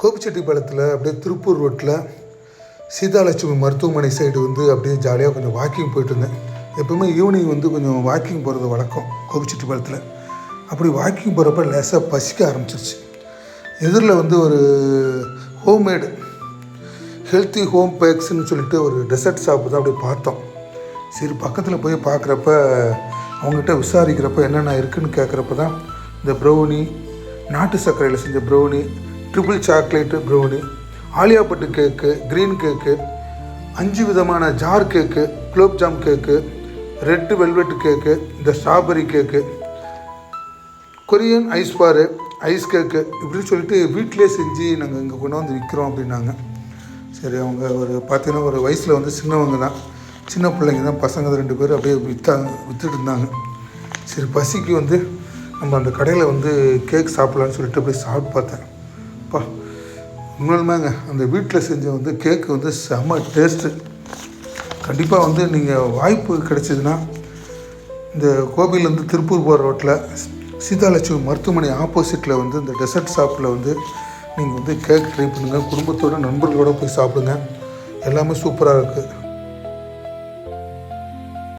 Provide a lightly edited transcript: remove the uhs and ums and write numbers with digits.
கோபிச்செட்டிப்பாளையத்தில் அப்படியே திருப்பூர் ரோட்டில் சீதாலட்சுமி மருத்துவமனை சைடு வந்து அப்படியே ஜாலியாக கொஞ்சம் வாக்கிங் போயிட்டு இருந்தேன். எப்போவுமே ஈவினிங் வந்து கொஞ்சம் வாக்கிங் போகிறது வழக்கம் கோபிச்செட்டிப்பாளையத்தில். அப்படி வாக்கிங் போகிறப்ப லேசாக பசிக்க ஆரம்பிச்சிருச்சு. எதிரில் வந்து ஒரு ஹோம்மேடு ஹெல்த்தி ஹோம் பேக்ஸ்ன்னு சொல்லிட்டு ஒரு டெசர்ட் ஷாப்பு தான் அப்படி பார்த்தோம். சரி பக்கத்தில் போய் பார்க்குறப்ப அவங்ககிட்ட விசாரிக்கிறப்ப என்னென்ன இருக்குதுன்னு கேட்குறப்ப தான் இந்த ப்ரௌனி, நாட்டு சர்க்கரையில் செஞ்ச ப்ரௌனி, ட்ரிபிள் சாக்லேட்டு ப்ரௌனி, ஆலியாப்பட்டு கேக்கு, க்ரீன் கேக்கு, 5 விதமான ஜார் கேக்கு, குலோப்ஜாம் கேக்கு, ரெட்டு வெல்வெட் கேக்கு, இந்த ஸ்ட்ராபெரி கேக்கு, கொரியன் ஐஸ் பாரு, ஐஸ் கேக்கு இப்படின்னு சொல்லிட்டு வீட்டிலே செஞ்சு நாங்கள் இங்கே கொண்டு வந்து விற்கிறோம் அப்படின்னாங்க. சரி அவங்க பார்த்தீங்கன்னா ஒரு வயசில் வந்து சின்னவங்க தான், சின்ன பிள்ளைங்க தான், பசங்க 2 பேர் அப்படியே விற்றுட்டு இருந்தாங்க. சரி பசிக்கு வந்து நம்ம அந்த கடையில் வந்து கேக் சாப்பிட்லான்னு சொல்லிட்டு அப்படியே சாப்பிட்டு பார்த்தேன். அப்பா உண்மையிலுமேங்க அந்த வீட்டில் செஞ்ச வந்து கேக்கு வந்து செம்ம டேஸ்ட்டு. கண்டிப்பாக வந்து நீங்கள் வாய்ப்பு கிடைச்சிதுன்னா இந்த கோபிலேருந்து திருப்பூர் போகிற ரோட்டில் சீதாலட்சுமி மருத்துவமனை ஆப்போசிட்டில் வந்து இந்த டெசர்ட் ஷாப்பில் வந்து நீங்கள் வந்து கேக் ட்ரை பண்ணுங்கள். குடும்பத்தோடு நண்பர்களோடு போய் சாப்பிடுங்க. எல்லாமே சூப்பராக இருக்குது.